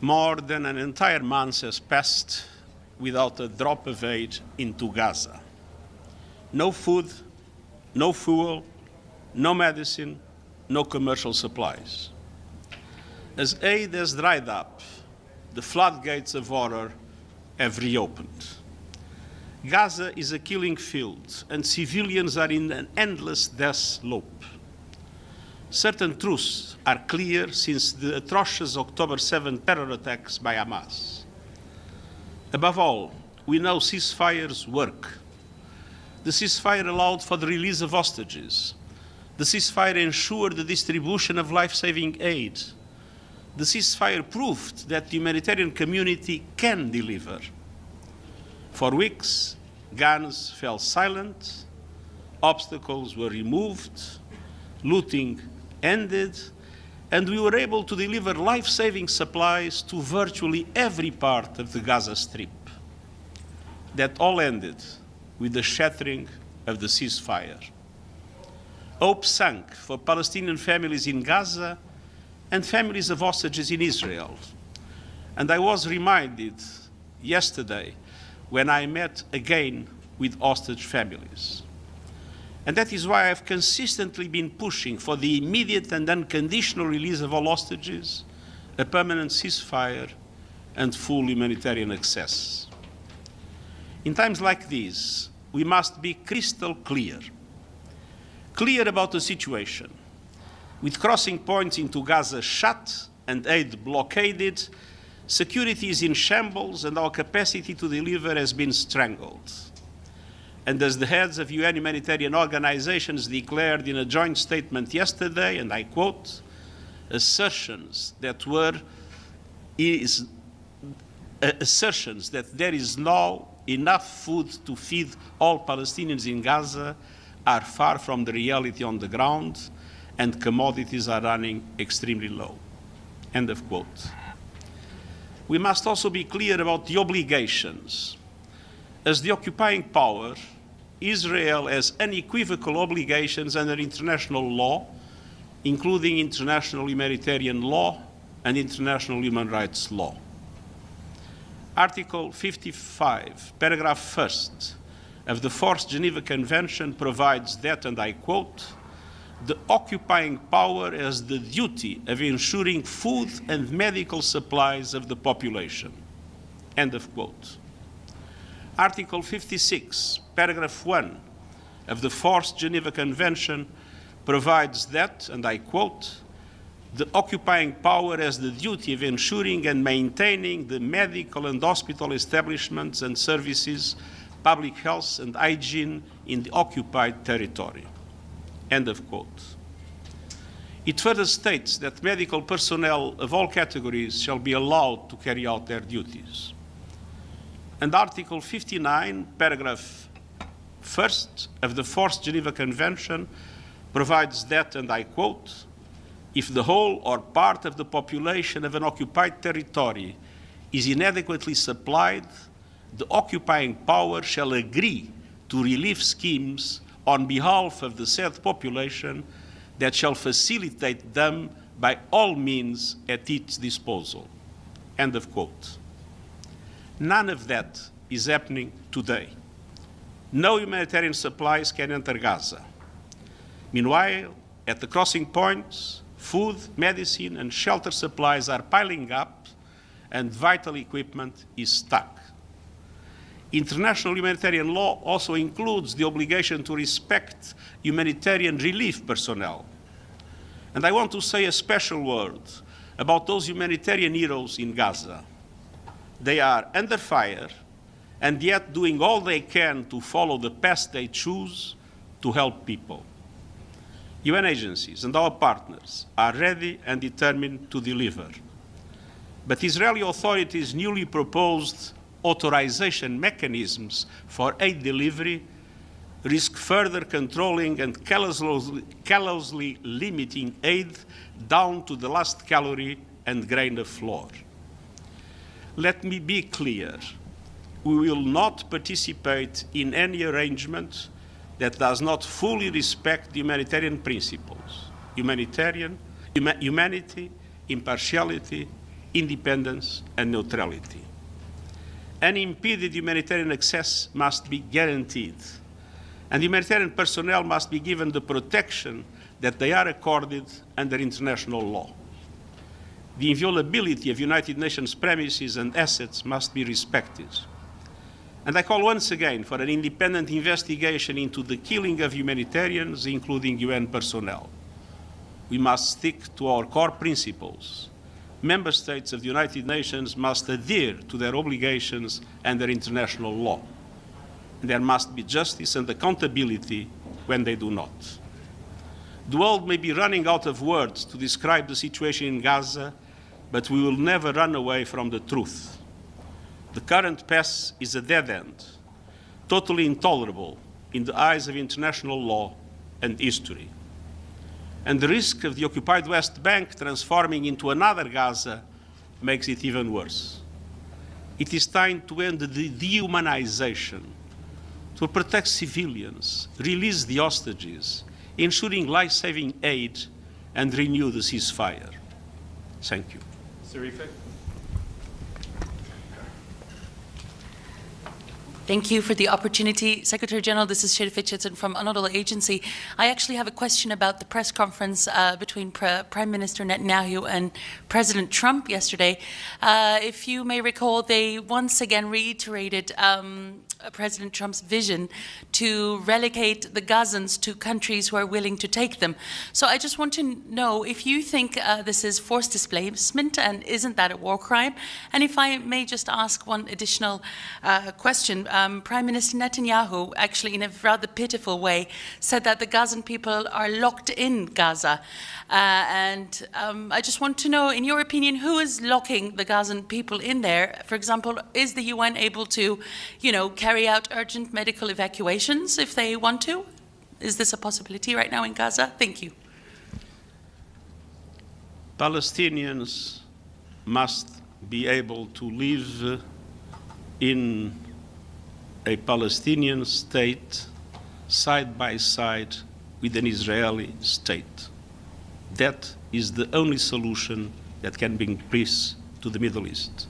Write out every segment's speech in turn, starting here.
More than an entire month has passed without a drop of aid into Gaza. No food, no fuel, no medicine, no commercial supplies. As aid has dried up, the floodgates of horror have reopened. Gaza is a killing field, and civilians are in an endless death loop. Certain truths are clear since the atrocious October 7 terror attacks by Hamas. Above all, we know ceasefires work. The ceasefire allowed for the release of hostages. The ceasefire ensured the distribution of life-saving aid. The ceasefire proved that the humanitarian community can deliver. For weeks, guns fell silent, obstacles were removed, looting ended, and we were able to deliver life-saving supplies to virtually every part of the Gaza Strip. That all ended with the shattering of the ceasefire. Hope sank for Palestinian families in Gaza and families of hostages in Israel. And I was reminded yesterday when I met again with hostage families. And that is why I've consistently been pushing for the immediate and unconditional release of all hostages, a permanent ceasefire, and full humanitarian access. In times like these, we must be crystal clear about the situation. With crossing points into Gaza shut and aid blockaded, security is in shambles and our capacity to deliver has been strangled. And as the heads of UN humanitarian organizations declared in a joint statement yesterday, and I quote, assertions that there is now enough food to feed all Palestinians in Gaza are far from the reality on the ground, and commodities are running extremely low. End of quote. We must also be clear about the obligations. As the occupying power, Israel has unequivocal obligations under international law, including international humanitarian law and international human rights law. Article 55, paragraph 1st of the Fourth Geneva Convention provides that, and I quote, the occupying power has the duty of ensuring food and medical supplies of the population. End of quote. Article 56, paragraph 1 of the Fourth Geneva Convention provides that, and I quote, the occupying power has the duty of ensuring and maintaining the medical and hospital establishments and services, public health and hygiene in the occupied territory. End of quote. It further states that medical personnel of all categories shall be allowed to carry out their duties. And Article 59, paragraph 1st of the Fourth Geneva Convention provides that, and I quote, if the whole or part of the population of an occupied territory is inadequately supplied, the occupying power shall agree to relief schemes on behalf of the said population that shall facilitate them by all means at its disposal. End of quote. None of that is happening today. No humanitarian supplies can enter Gaza. Meanwhile, at the crossing points, food, medicine, and shelter supplies are piling up, and vital equipment is stuck. International humanitarian law also includes the obligation to respect humanitarian relief personnel. And I want to say a special word about those humanitarian heroes in Gaza. They are under fire, and yet doing all they can to follow the path they choose to help people. UN agencies and our partners are ready and determined to deliver. But Israeli authorities' newly proposed authorization mechanisms for aid delivery risk further controlling and callously limiting aid down to the last calorie and grain of flour. Let me be clear. We will not participate in any arrangement that does not fully respect the humanitarian principles, humanity, impartiality, independence, and neutrality. Unimpeded humanitarian access must be guaranteed, and humanitarian personnel must be given the protection that they are accorded under international law. The inviolability of United Nations premises and assets must be respected. And I call once again for an independent investigation into the killing of humanitarians, including UN personnel. We must stick to our core principles. Member states of the United Nations must adhere to their obligations under international law. And there must be justice and accountability when they do not. The world may be running out of words to describe the situation in Gaza, but we will never run away from the truth. The current path is a dead end, totally intolerable in the eyes of international law and history. And the risk of the occupied West Bank transforming into another Gaza makes it even worse. It is time to end the dehumanization, to protect civilians, release the hostages, ensuring life-saving aid, and renew the ceasefire. Thank you. Sarife? Thank you for the opportunity. Secretary General, this is Sherif Hitchetson from another agency. I actually have a question about the press conference between Prime Minister Netanyahu and President Trump yesterday. If you may recall, they once again reiterated President Trump's vision to relegate the Gazans to countries who are willing to take them. So I just want to know if you think this is forced displacement, and isn't that a war crime? And if I may just ask one additional question. Prime Minister Netanyahu, actually in a rather pitiful way, said that the Gazan people are locked in Gaza. And I just want to know, in your opinion, who is locking the Gazan people in there? For example, is the UN able to, carry out urgent medical evacuations if they want to? Is this a possibility right now in Gaza? Thank you. Palestinians must be able to live in a Palestinian state side by side with an Israeli state. That is the only solution that can bring peace to the Middle East.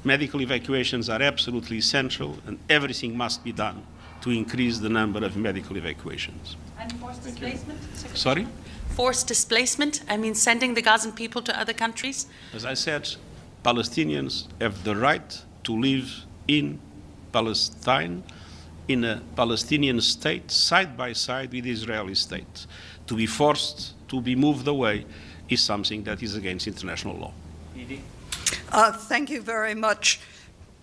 Medical evacuations are absolutely essential, and everything must be done to increase the number of medical evacuations. And forced displacement? Sorry? Forced displacement? I mean, sending the Gazan people to other countries? As I said, Palestinians have the right to live in Palestine, in a Palestinian state, side by side with the Israeli state. To be forced to be moved away is something that is against international law. Thank you very much,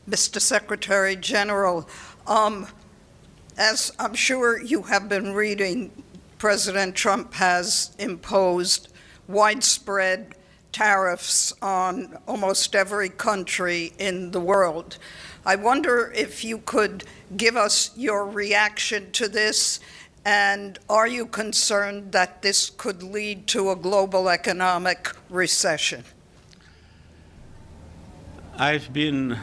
Mr. Secretary General. As I'm sure you have been reading, President Trump has imposed widespread tariffs on almost every country in the world. I wonder if you could give us your reaction to this, and are you concerned that this could lead to a global economic recession? I've been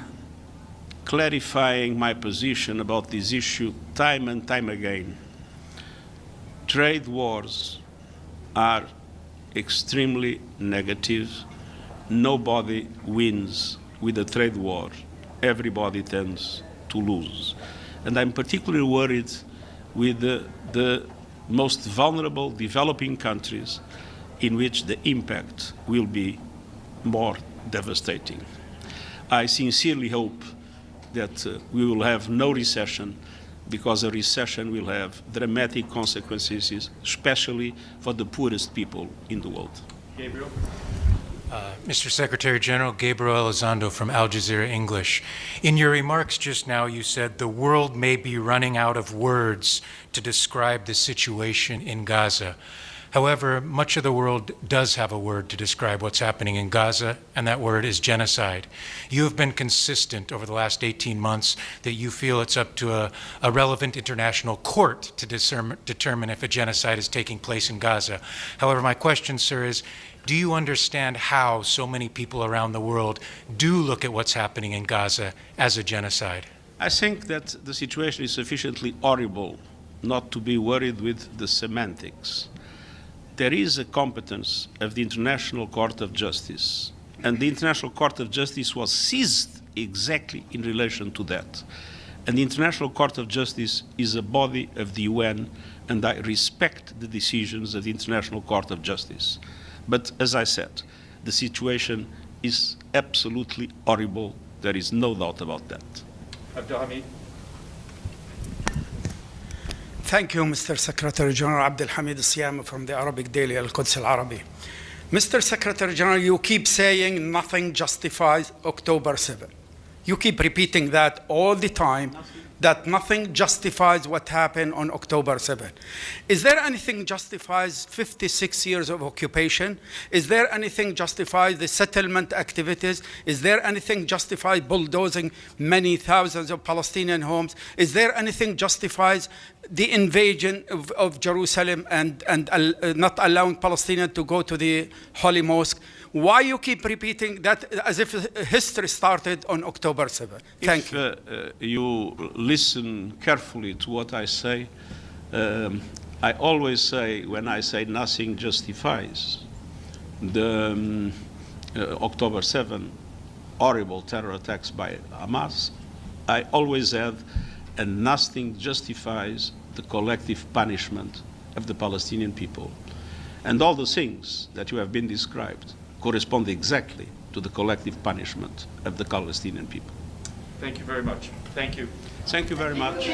clarifying my position about this issue time and time again. Trade wars are extremely negative. Nobody wins with a trade war. Everybody tends to lose. And I'm particularly worried with the most vulnerable developing countries, in which the impact will be more devastating. I sincerely hope that we will have no recession, because a recession will have dramatic consequences, especially for the poorest people in the world. Gabriel? Mr. Secretary General, Gabriel Elizondo from Al Jazeera English. In your remarks just now, you said the world may be running out of words to describe the situation in Gaza. However, much of the world does have a word to describe what's happening in Gaza, and that word is genocide. You have been consistent over the last 18 months that you feel it's up to a relevant international court to determine if a genocide is taking place in Gaza. However, my question, sir, is, do you understand how so many people around the world do look at what's happening in Gaza as a genocide? I think that the situation is sufficiently horrible not to be worried with the semantics. There is a competence of the International Court of Justice And the International Court of Justice was seized exactly in relation to that. And the International Court of Justice is a body of the UN, and I respect the decisions of the International Court of Justice. But as I said, the situation is absolutely horrible. There is no doubt about that. Abdelhamid. Thank you, Mr. Secretary General. Abdelhamid Siyam from the Arabic Daily Al-Quds Al-Arabi. Mr. Secretary General, you keep saying nothing justifies October 7. You keep repeating that all the time, that nothing justifies what happened on October 7. Is there anything justifies 56 years of occupation? Is there anything justifies the settlement activities? Is there anything justifies bulldozing many thousands of Palestinian homes? Is there anything justifies the invasion of Jerusalem and not allowing Palestinians to go to the Holy Mosque? Why you keep repeating that as if history started on October 7? Thank you. If you listen carefully to what I say, I always say, when I say nothing justifies the October 7 horrible terror attacks by Hamas, I always add, and nothing justifies the collective punishment of the Palestinian people. And all the things that you have been described correspond exactly to the collective punishment of the Palestinian people. Thank you very much. Thank you. Thank you very much.